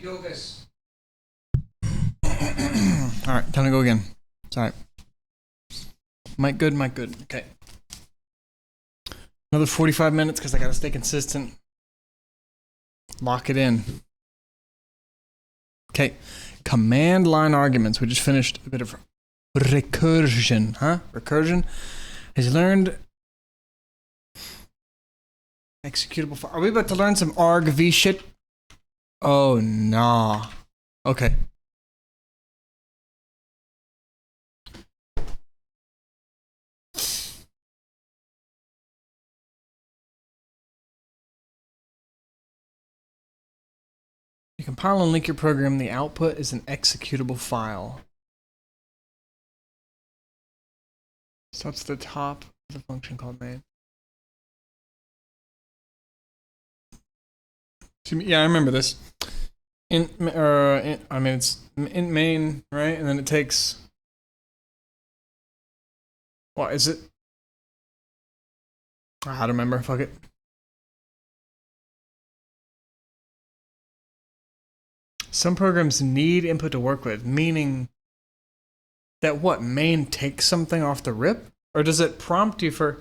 Dogus. All right, time to go again. Sorry. Mic good, mic good. Okay. Another 45 minutes because I got to stay consistent. Lock it in. Okay. Command line arguments. We just finished a bit of recursion. Huh? Recursion. Has learned executable file. Are we about to learn some argv shit? Oh, nah. Okay. You compile and link your program. The output is an executable file. So it's the top of the function called main. Yeah, I remember this. It's int main, right? And then it takes. What is it? I don't remember. Fuck it. Some programs need input to work with, meaning that what, main takes something off the rip? Or does it prompt you for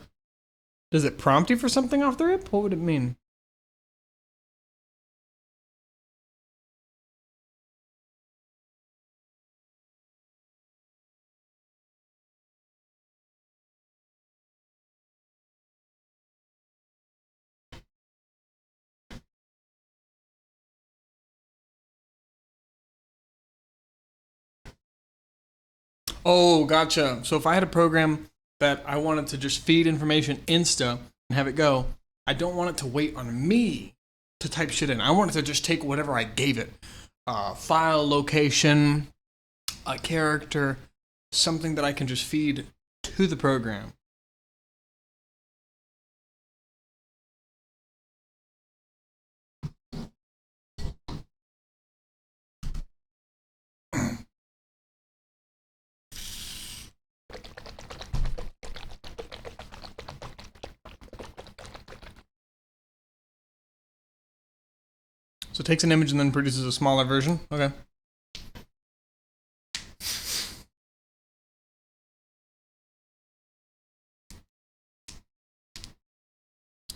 something off the rip? What would it mean? Oh, gotcha. So if I had a program that I wanted to just feed information insta and have it go, I don't want it to wait on me to type shit in. I want it to just take whatever I gave it. File, location, a character, something that I can just feed to the program. So it takes an image and then produces a smaller version? Okay.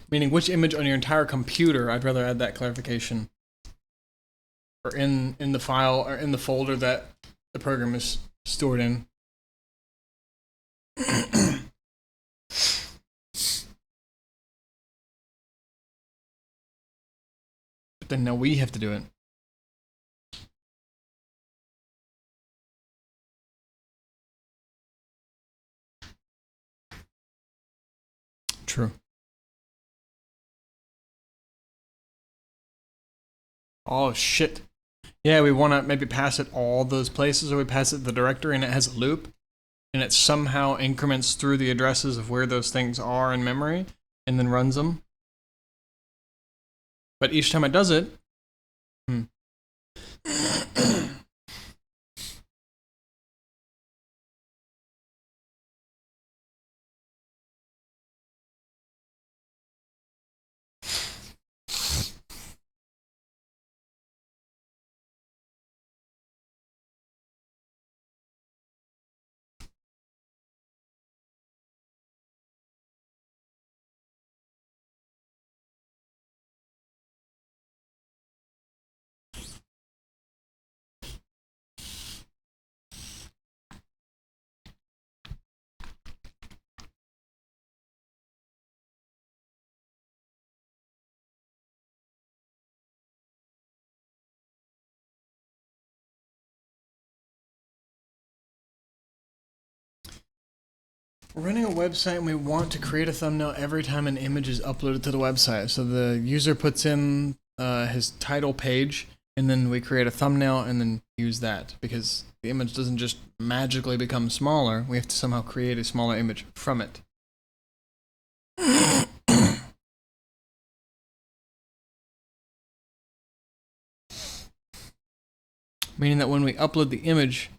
Meaning which image on your entire computer? I'd rather add that clarification. Or in the file or in the folder that the program is stored in. But then now we have to do it. True. Oh shit. Yeah, we want to maybe pass it all those places, or we pass it the directory and it has a loop, and it somehow increments through the addresses of where those things are in memory, and then runs them. But each time it does it, we're running a website and we want to create a thumbnail every time an image is uploaded to the website. So the user puts in his title page, and then we create a thumbnail and then use that, because the image doesn't just magically become smaller. We have to somehow create a smaller image from it. Meaning that when we upload the image,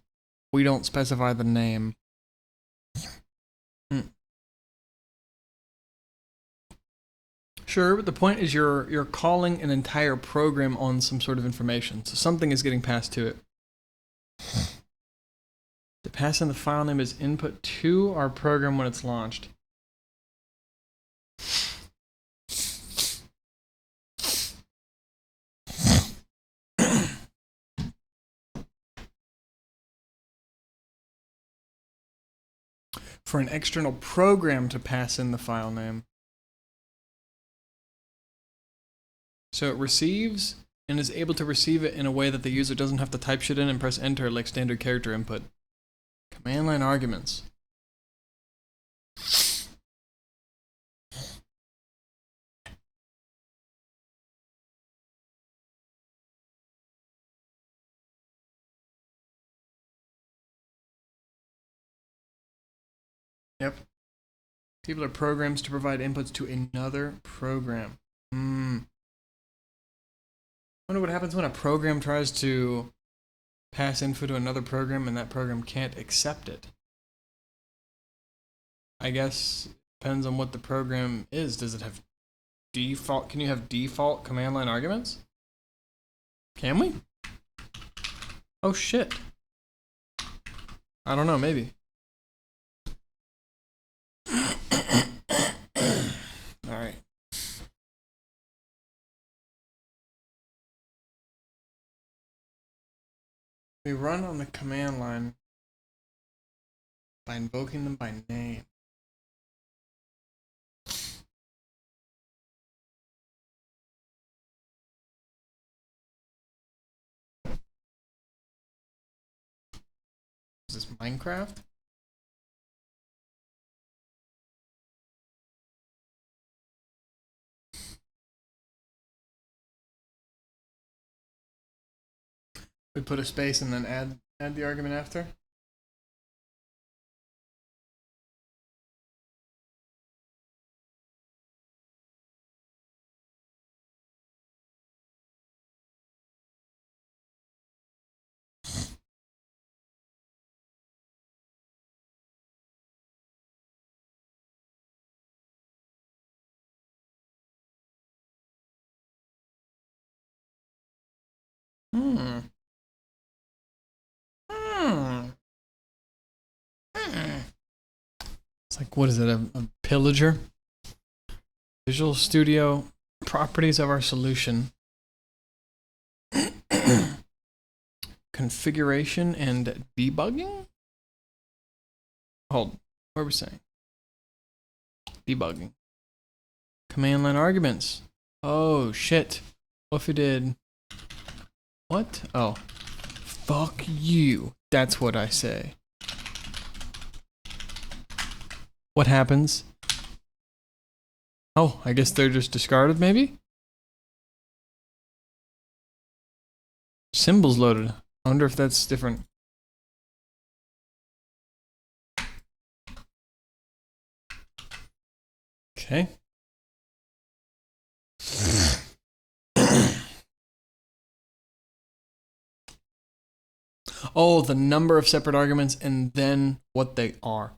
we don't specify the name. Sure, but the point is you're calling an entire program on some sort of information. So something is getting passed to it. To pass in the file name as input to our program when it's launched. For an external program to pass in the file name. So it receives and is able to receive it in a way that the user doesn't have to type shit in and press enter like standard character input. Command line arguments. Yep. People are programs to provide inputs to another program. Wonder what happens when a program tries to pass info to another program and that program can't accept it. I guess it depends on what the program is. Does it have default? Can you have default command line arguments? Can we? Oh shit. I don't know, maybe. Alright. We run on the command line by invoking them by name. Is this Minecraft? We put a space and then add the argument after? It's like, what is it, a pillager? Visual Studio properties of our solution. Configuration and debugging? Hold, what are we saying? Debugging. Command line arguments. Oh, shit. What if we did... What? Oh. Fuck you. That's what I say. What happens? Oh, I guess they're just discarded, maybe? Symbols loaded. I wonder if that's different. Okay. Oh, the number of separate arguments and then what they are.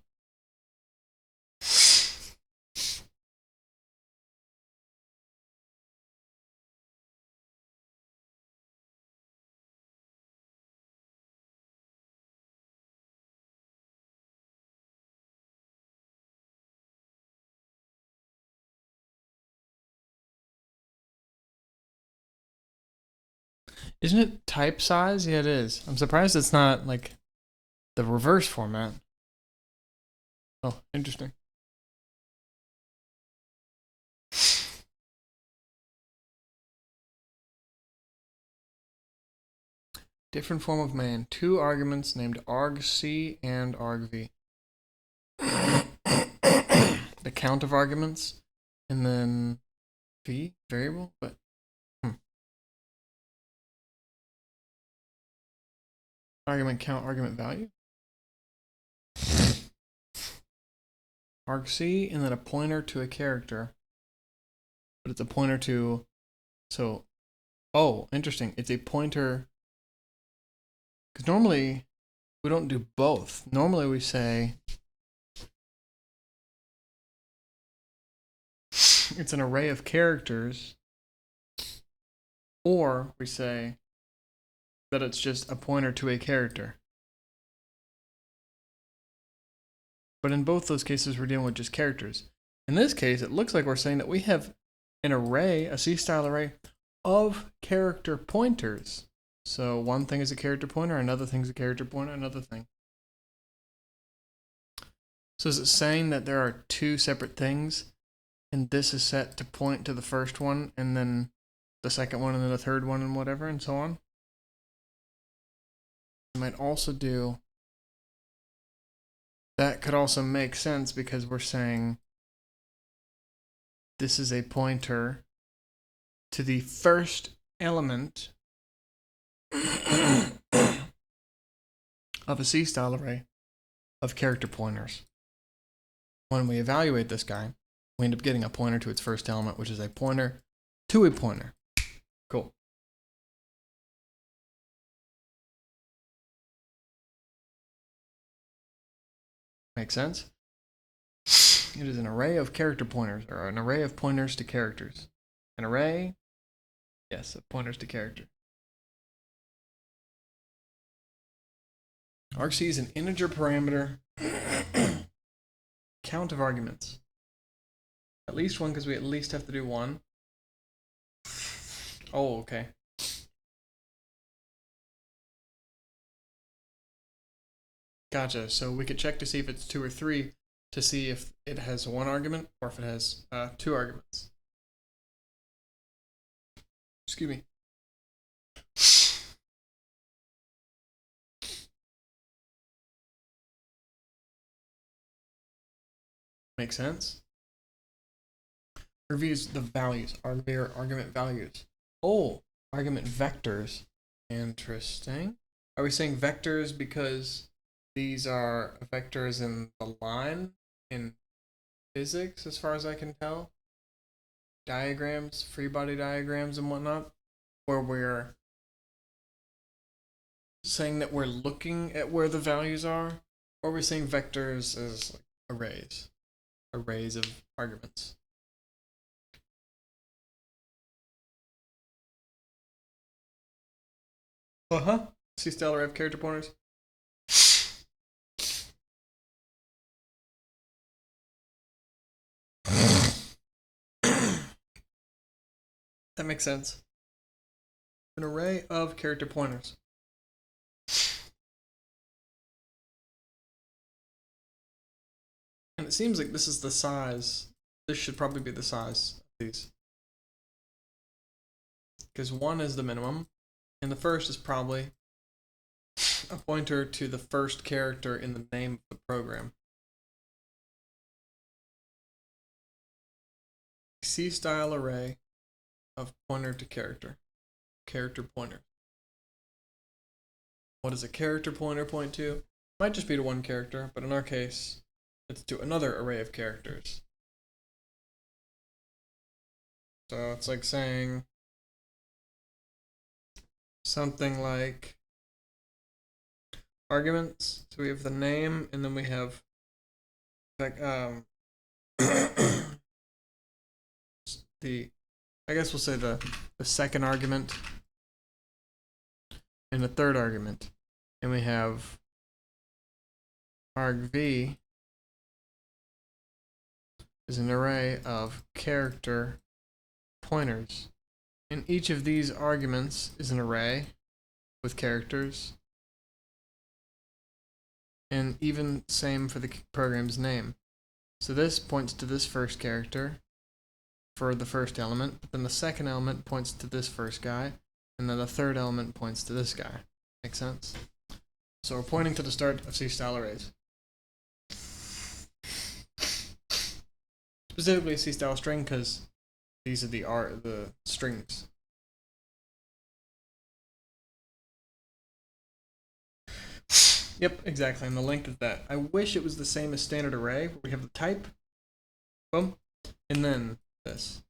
Isn't it type size? Yeah, it is. I'm surprised it's not like the reverse format. Oh, interesting. Different form of main. Two arguments named argc and argv. The count of arguments, and then v variable, but argument count, argument value. Argc, and then a pointer to a character, but it's a pointer to, so, oh, interesting. It's a pointer, because normally we don't do both. Normally we say it's an array of characters, or we say that it's just a pointer to a character. But in both those cases, we're dealing with just characters. In this case, it looks like we're saying that we have an array, a C-style array, of character pointers. So one thing is a character pointer, another thing is a character pointer, another thing. So is it saying that there are two separate things, and this is set to point to the first one, and then the second one, and then the third one, and whatever, and so on? You might also do... That could also make sense because we're saying this is a pointer to the first element of a C-style array of character pointers. When we evaluate this guy, we end up getting a pointer to its first element, which is a pointer to a pointer. Cool. Make sense? It is an array of character pointers, or an array of pointers to characters. An array, yes, of pointers to character. argc is an integer parameter count of arguments. At least one, because we at least have to do one. Oh, okay. Gotcha. So we could check to see if it's 2 or 3 to see if it has one argument or if it has 2 arguments. Excuse me. Make sense? Reviews the values, argument values. Oh, argument vectors. Interesting. Are we saying vectors because these are vectors in the line in physics, as far as I can tell? Diagrams, free body diagrams and whatnot, where we're saying that we're looking at where the values are, or we're saying vectors as like arrays of arguments. C-style array of character pointers. That makes sense. An array of character pointers. And it seems like this is the size. This should probably be the size of these. Because 1 is the minimum, and the first is probably a pointer to the first character in the name of the program. C-style array of pointer to character. Character pointer. What does a character pointer point to? Might just be to one character, but in our case, it's to another array of characters. So it's like saying something like arguments. So we have the name, and then we have like I guess we'll say the second argument and the third argument, and we have argv is an array of character pointers, and each of these arguments is an array with characters, and even same for the program's name. So this points to this first character for the first element, but then the second element points to this first guy, and then the third element points to this guy. Make sense? So we're pointing to the start of C-style arrays. Specifically C-style string, because these are the strings. Yep, exactly, and the length of that. I wish it was the same as standard array, where we have the type, boom, and then this.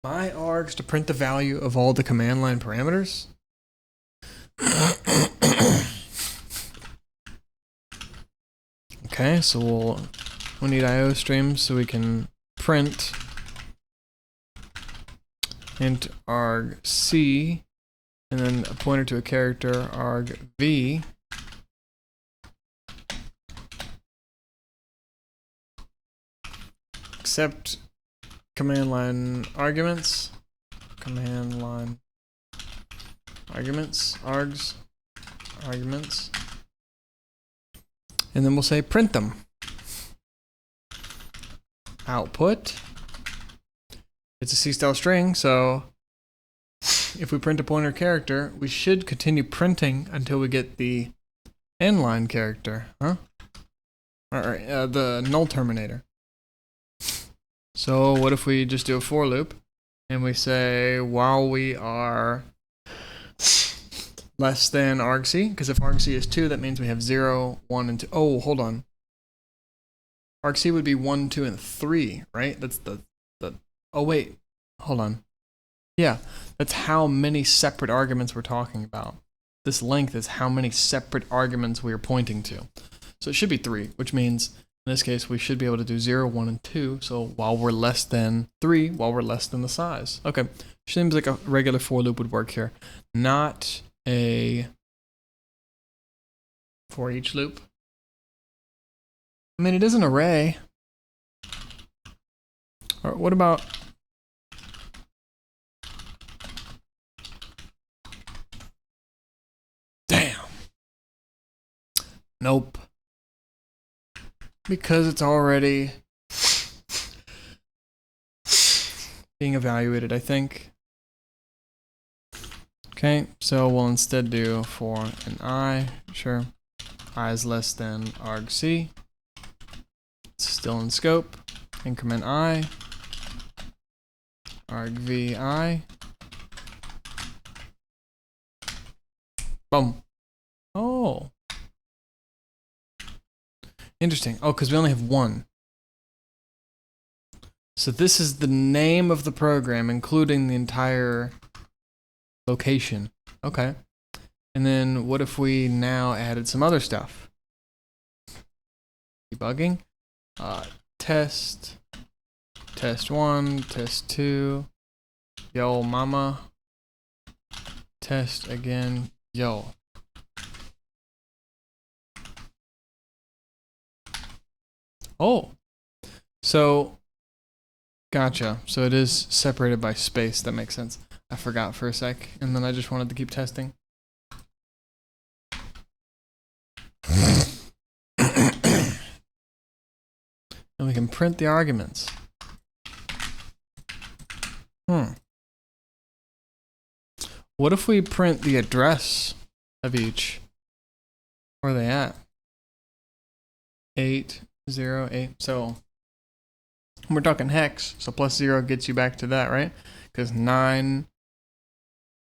My args to print the value of all the command line parameters. Okay, so we need IO streams so we can print int argc and then a pointer to a character argv. Accept command line arguments. Command line arguments, args, arguments. And then we'll say print them. Output. It's a C-style string, so if we print a pointer character, we should continue printing until we get the end line character, huh? Or the null terminator. So what if we just do a for loop and we say while we are less than argc, because if argc is 2, that means we have 0, 1, and 2. Oh, hold on. Argc would be 1, 2, and 3, right? That's the oh wait, hold on. Yeah, that's how many separate arguments we're talking about. This length is how many separate arguments we are pointing to. So it should be 3, which means in this case we should be able to do 0, 1, and 2. So while we're less than 3, while we're less than the size. Okay, seems like a regular for loop would work here. Not a for each loop. I mean, it is an array. Or what about damn. Nope. Because it's already being evaluated, I think. Okay, so we'll instead do for an I, sure. I is less than argc. It's still in scope. Increment I. argvi. Boom. Oh. Interesting. Oh, because we only have 1. So this is the name of the program, including the entire location. Okay. And then what if we now added some other stuff? Debugging. Test 1, test 2, yo mama, test again, yo. Oh, so gotcha. So it is separated by space. That makes sense. I forgot for a sec, and then I just wanted to keep testing. And we can print the arguments. What if we print the address of each? Where are they at? 808. So we're talking hex, so plus 0 gets you back to that, right? Because 9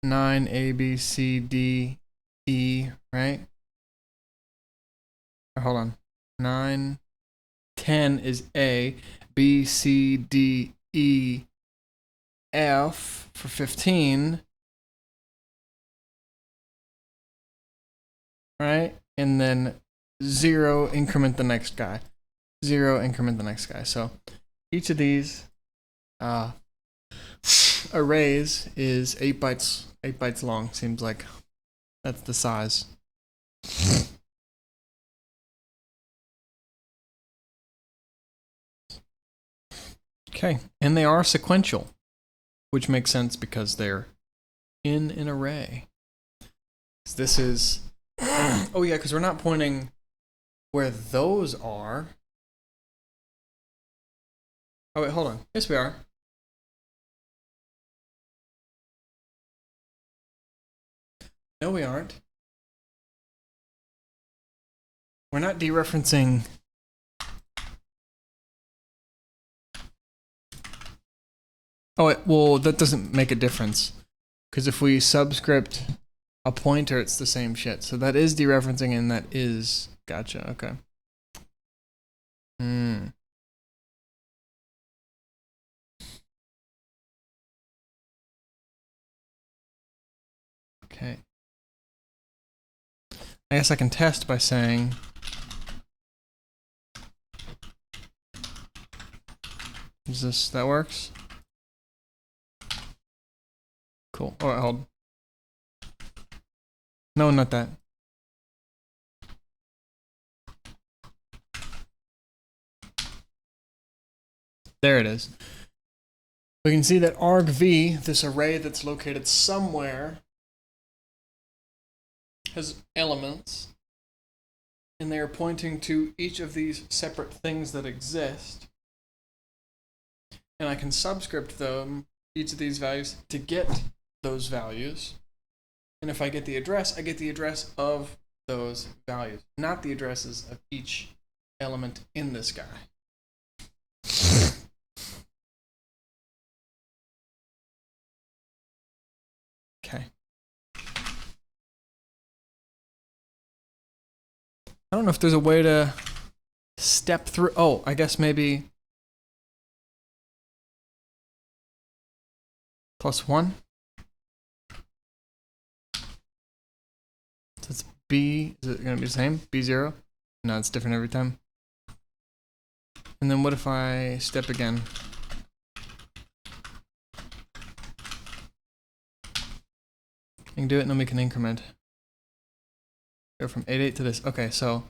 A, B, C, D, E, right? Or hold on. 9, 10 is A, B, C, D, E, F for 15. Right? And then 0, increment the next guy. 0, increment the next guy. So each of these arrays is 8 bytes. 8 bytes long. Seems like that's the size. Okay, and they are sequential, which makes sense because they're in an array. This is oh yeah, because we're not pointing where those are. Oh wait, hold on. Yes, we are. No, we aren't. We're not dereferencing. Oh, well, that doesn't make a difference. Because if we subscript a pointer, it's the same shit. So that is dereferencing, and that is gotcha. Okay. Okay. I guess I can test by saying Is this, that works? Cool. All right, hold. No, not that. There it is. We can see that argv, this array that's located somewhere, has elements, and they are pointing to each of these separate things that exist. And I can subscript them, each of these values, to get those values. And if I get the address, I get the address of those values, not the addresses of each element in this guy. Okay. I don't know if there's a way to step through. Oh, I guess maybe +1. So it's B. Is it going to be the same? B0? No, it's different every time. And then what if I step again? I can do it and then we can increment. Go from 8.8 to this. Okay, so,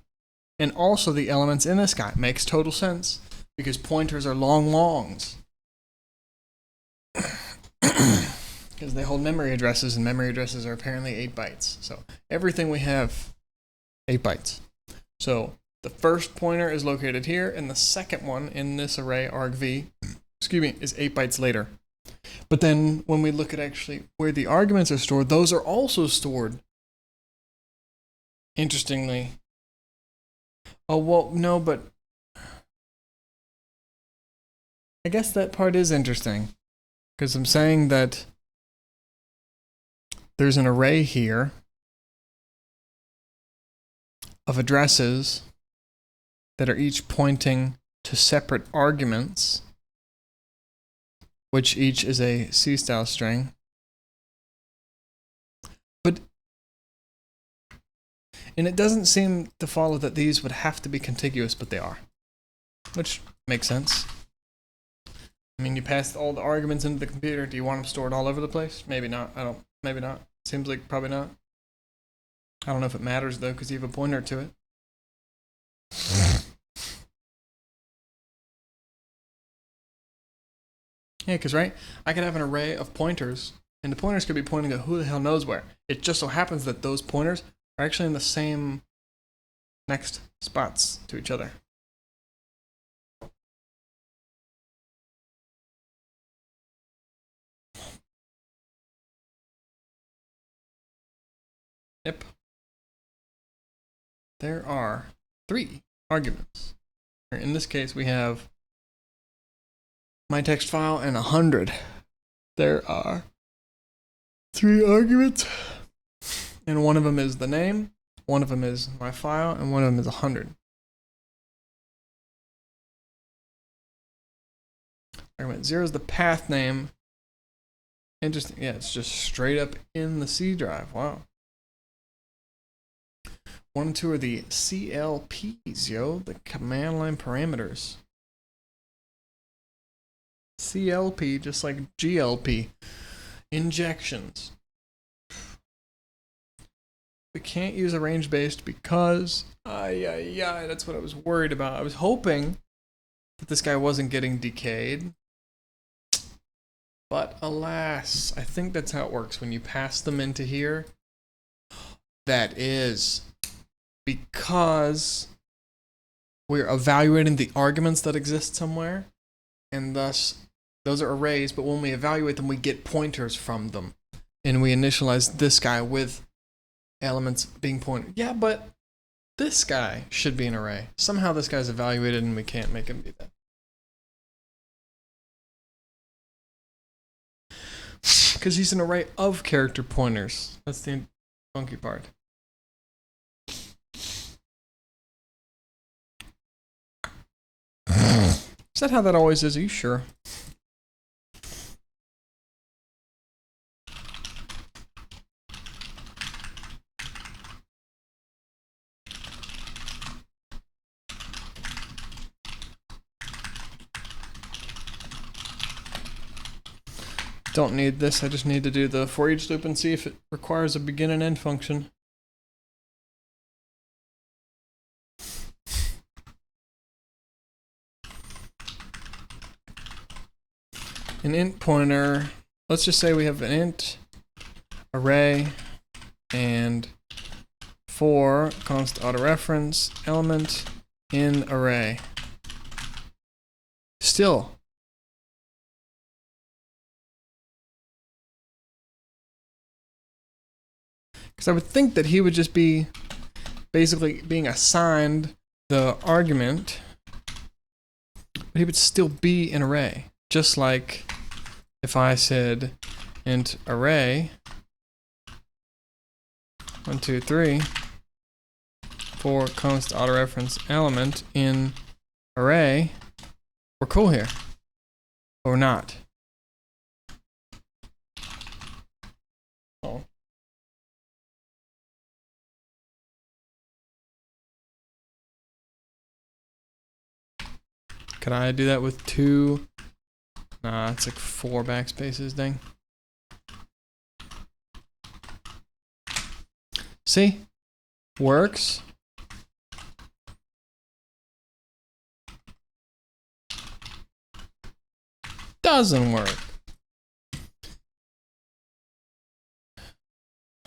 and also the elements in this guy makes total sense because pointers are long longs. Because they hold memory addresses, and memory addresses are apparently 8 bytes. So everything we have, 8 bytes. So the first pointer is located here, and the second one in this array, argv, is 8 bytes later. But then when we look at actually where the arguments are stored, those are also stored. Interestingly. Oh, well, no, but I guess that part is interesting. Because I'm saying that there's an array here of addresses that are each pointing to separate arguments, which each is a C-style string. And it doesn't seem to follow that these would have to be contiguous, but they are. Which makes sense. I mean, you passed all the arguments into the computer. Do you want them stored all over the place? Maybe not. Maybe not. Seems like probably not. I don't know if it matters, though, because you have a pointer to it. Yeah, because, right, I could have an array of pointers, and the pointers could be pointing to who the hell knows where. It just so happens that those pointers are actually in the same next spots to each other. Yep. There are 3 arguments. In this case, we have my text file and 100. There are 3 arguments. And one of them is the name, one of them is my file, and one of them is 100. Argument 0 is the path name. Interesting. Yeah, it's just straight up in the C drive. Wow. 1 and 2 are the CLPs, yo, the command line parameters. CLP, just like GLP. Injections. We can't use a range based because, that's what I was worried about. I was hoping that this guy wasn't getting decayed. But alas, I think that's how it works. When you pass them into here, that is because we're evaluating the arguments that exist somewhere, and thus those are arrays, but when we evaluate them, we get pointers from them. And we initialize this guy with elements being pointed. Yeah, but this guy should be an array. Somehow this guy's evaluated and we can't make him be that. Because he's an array of character pointers. That's the funky part. Is that how that always is? Are you sure? Don't need this, I just need to do the for each loop and see if it requires a begin and end function. An int pointer, let's just say we have an int array and for const autoreference element in array. Still. Because I would think that he would just be basically being assigned the argument, but he would still be an array. Just like if I said int array 1, 2, 3 for const autoreference element in array, we're cool here. Or not. Oh. Could I do that with 2? Nah, it's like 4 backspaces, dang. See? Works. Doesn't work.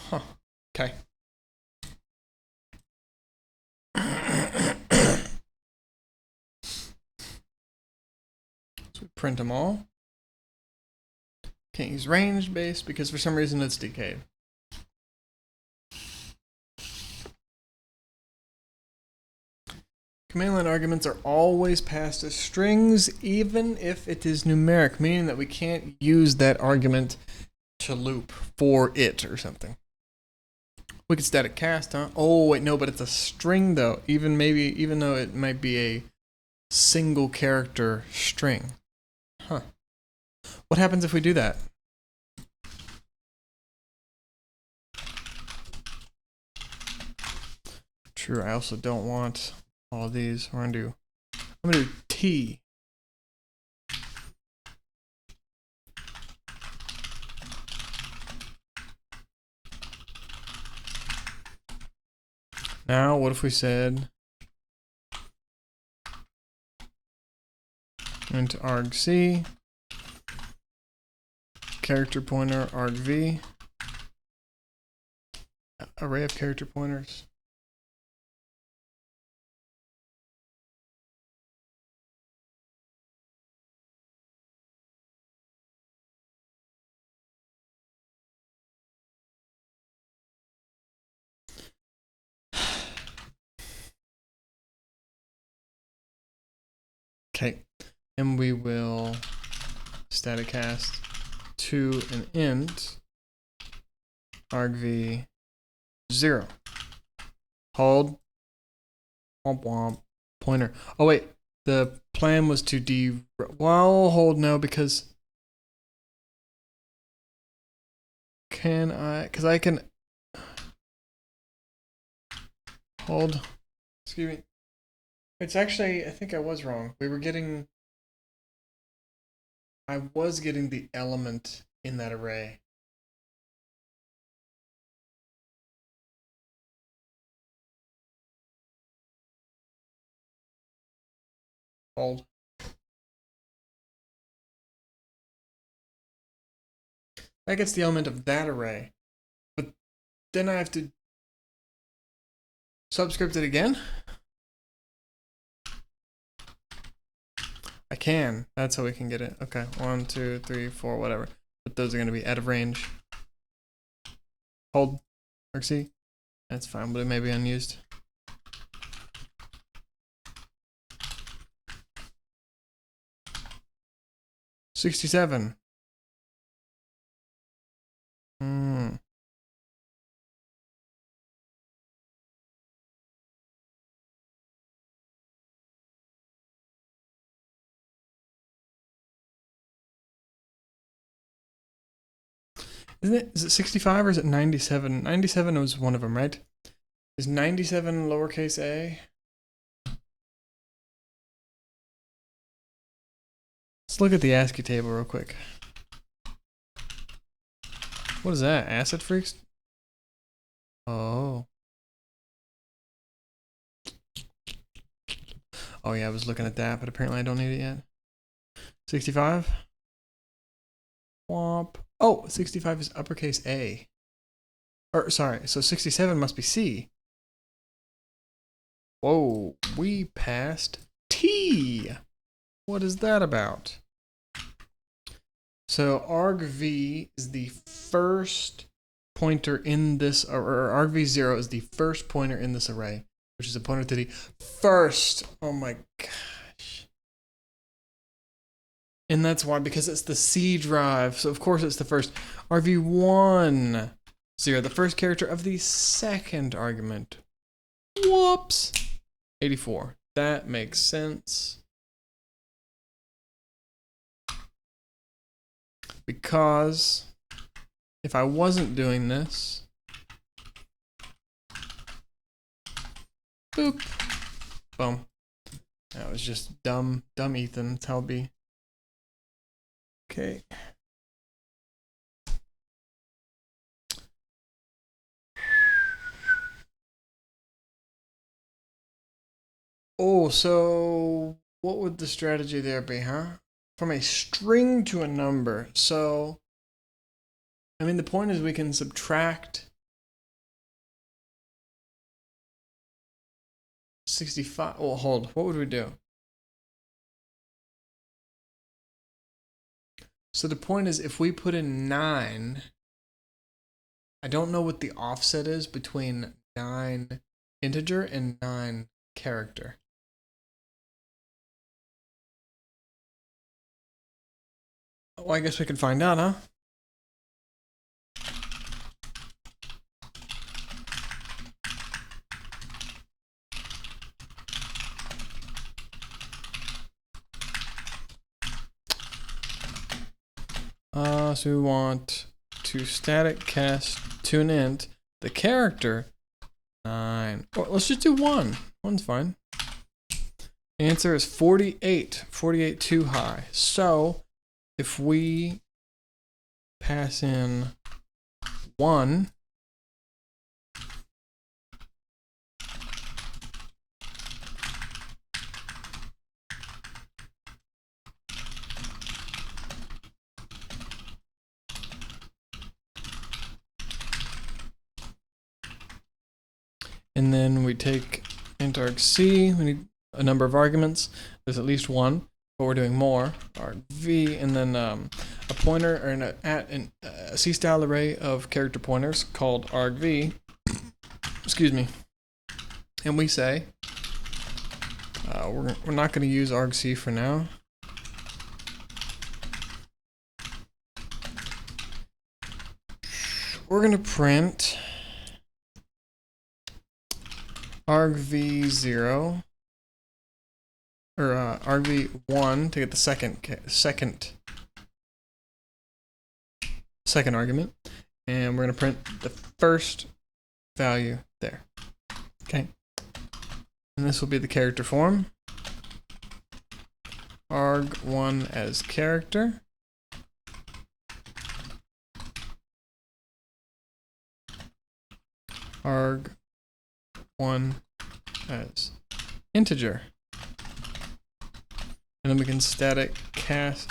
Huh. Okay. So we print them all. Can't use range base because for some reason it's decayed. Command line arguments are always passed as strings, even if it is numeric, meaning that we can't use that argument to loop for it or something. We could static cast, huh? Oh, wait, no, but it's a string though. Even though it might be a single character string. Huh. What happens if we do that? True, I also don't want all of these. I'm gonna do T. Now, what if we said int argc character pointer argv array of character pointers. Okay, and we will static cast to an int argv 0. Hold womp womp pointer. Oh wait, the plan was to well, hold no, because because I can hold, excuse me. It's actually, I think I was wrong. I was getting the element in that array. Hold. That gets the element of that array. But then I have to subscript it again? I can. That's how we can get it. Okay, 1, 2, 3, 4, whatever. But those are going to be out of range. Hold. Argc. That's fine, but it may be unused. $67. Is it 65 or is it 97? 97 was one of them, right? Is 97 lowercase a? Let's look at the ASCII table real quick. What is that? Acid Freaks? Oh. Oh yeah, I was looking at that, but apparently I don't need it yet. 65? Womp. Oh, 65 is uppercase A. Or, sorry, so 67 must be C. Whoa, we passed T. What is that about? So argv is the first pointer in this, or argv0 is the first pointer in this array, which is a pointer to the first. Oh my gosh. And that's why, because it's the C drive. So of course it's the first. argv1, 0, the first character of the second argument. Whoops. 84. That makes sense. Because if I wasn't doing this, boop, boom. That was just dumb Ethan. That's how it be. Okay. Oh, so what would the strategy there be, huh? From a string to a number. So, I mean, the point is we can subtract 65. Well, hold. What would we do? So the point is, if we put in 9, I don't know what the offset is between 9 integer and 9 character. Well, I guess we can find out, huh? So we want to static cast to an int the character 9. Or let's just do 1. 1's fine. Answer is 48. 48 too high. So if we pass in 1, and then we take int argc, we need a number of arguments. There's at least one, but we're doing more. argv, and then a pointer, or a C-style array of character pointers called argv. Excuse me. And we say, we're not going to use argc for now. We're going to print argv0, or argv1 to get the second argument, and we're going to print the first value there. Okay, and this will be the character form. arg1 as character, arg1 as integer, and then we can static cast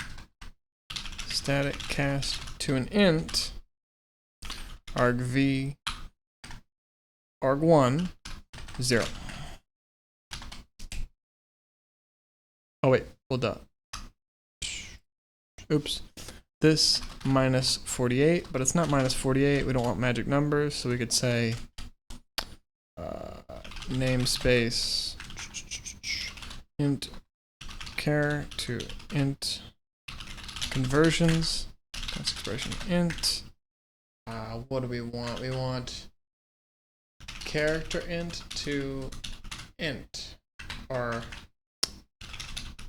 to an int argv arg1 0. Oh wait, hold up. Oops. This minus 48, but it's not minus 48. We don't want magic numbers, so we could say namespace int char to int conversions. That's expression int. What do we want? We want character int to int, or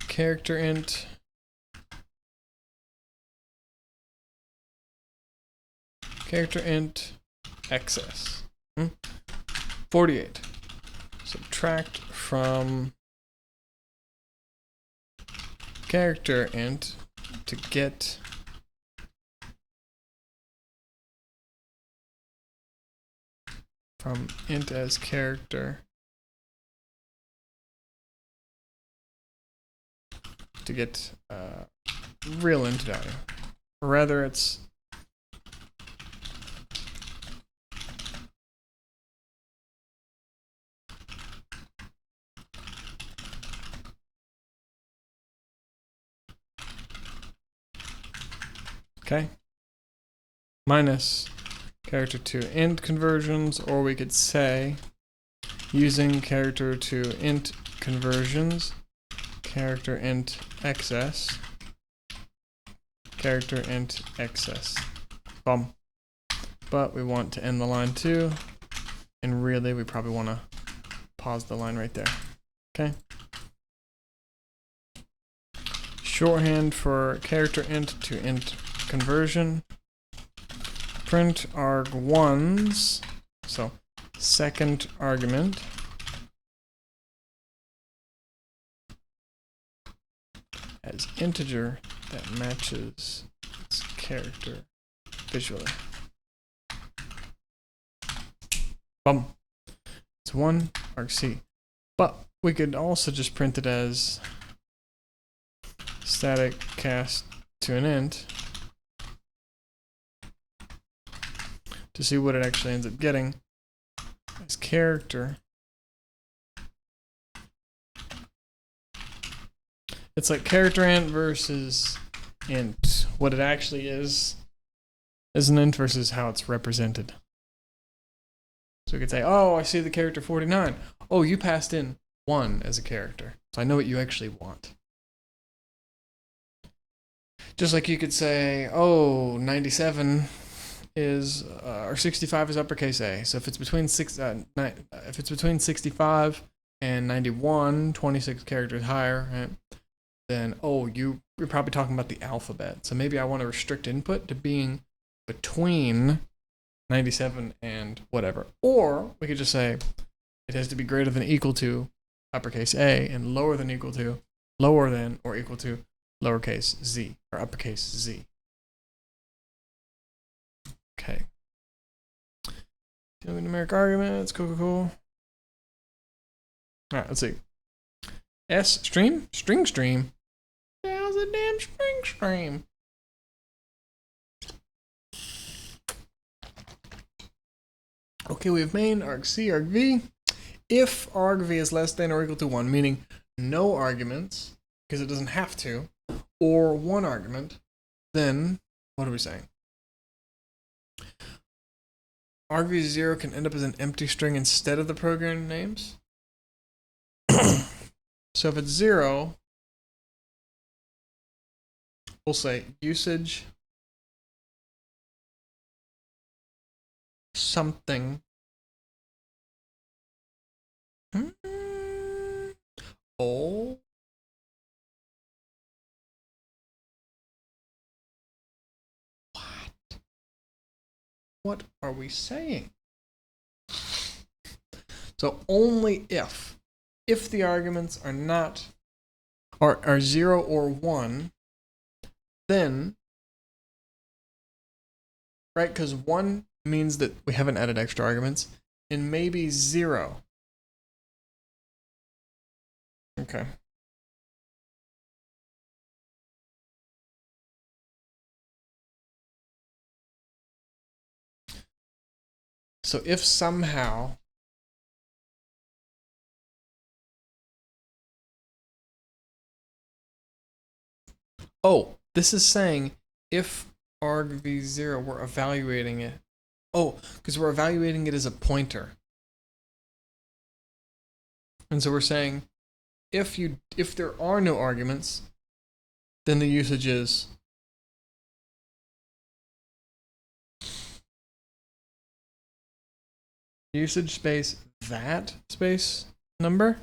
character int excess. 48. Subtract from character int to get from int as character to get real int value. Or rather, it's okay, minus character to int conversions, or we could say using character to int conversions, character int excess, character int excess. Bum. But we want to end the line too, and really we probably want to pause the line right there. Okay. Shorthand for character int to int conversion. Print arg1s, so second argument as integer that matches its character visually. Bum. It's 1 argc. But we could also just print it as static cast to an int to see what it actually ends up getting as character. It's like character int versus int. What it actually is an int versus how it's represented. So we could say, oh, I see the character 49. Oh, you passed in 1 as a character. So I know what you actually want. Just like you could say, oh, 97 is, or 65 is uppercase A. So if it's between 65 and 91, 26 characters higher, right, then, oh, you're probably talking about the alphabet. So maybe I want to restrict input to being between 97 and whatever. Or we could just say it has to be greater than or equal to uppercase A and lower than or equal to lowercase z or uppercase z. Okay. Dealing with numeric arguments, cool. Alright, let's see. S stream? String stream. How's a damn string stream? Okay, we have main, argc, argv. If argv is less than or equal to 1, meaning no arguments, because it doesn't have to, or 1 argument, then what are we saying? argv0 can end up as an empty string instead of the program names. So if it's 0, we'll say usage something. Oh. What are we saying? So only if the arguments are not are 0 or 1, then, right, because 1 means that we haven't added extra arguments, and maybe 0. Okay. So if somehow this is saying if argv0, we're evaluating it. Oh, because we're evaluating it as a pointer. And so we're saying if there are no arguments, then the usage is usage space that space number,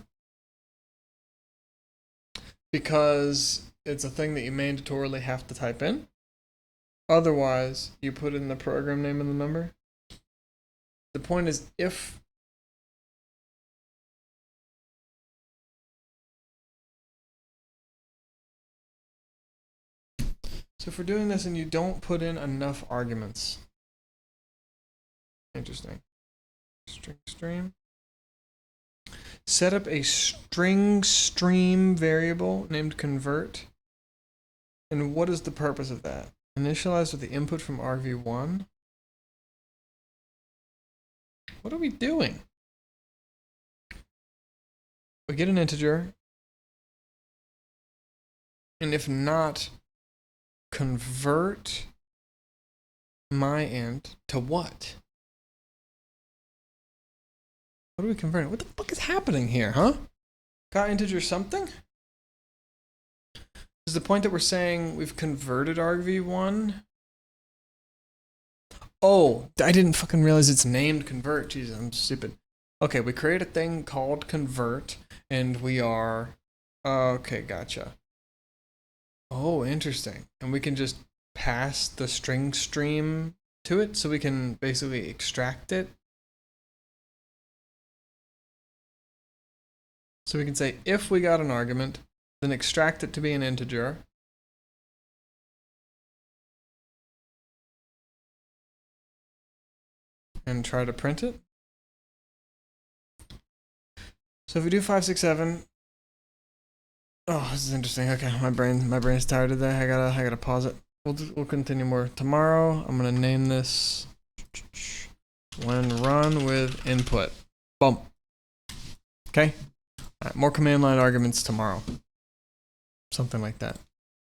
because it's a thing that you mandatorily have to type in. Otherwise, you put in the program name and the number. The point is if so if we're doing this and you don't put in enough arguments. Interesting. String stream. Set up a string stream variable named convert. And what is the purpose of that? Initialize with the input from argv1. What are we doing? We get an integer. And if not, convert my int to what? What are we converting? What the fuck is happening here, huh? Got integer something? Is the point that we're saying we've converted argv1? Oh, I didn't fucking realize it's named convert. Jesus, I'm stupid. Okay, we create a thing called convert, and we are... Okay, gotcha. Oh, interesting. And we can just pass the string stream to it, so we can basically extract it. So we can say, if we got an argument, then extract it to be an integer. And try to print it. So if we do 5, 6, 7. Oh, this is interesting. Okay, my brain's tired today. I gotta pause it. We'll continue more tomorrow. I'm gonna name this when run with input. Boom. Okay. All right, more command line arguments tomorrow. Something like that.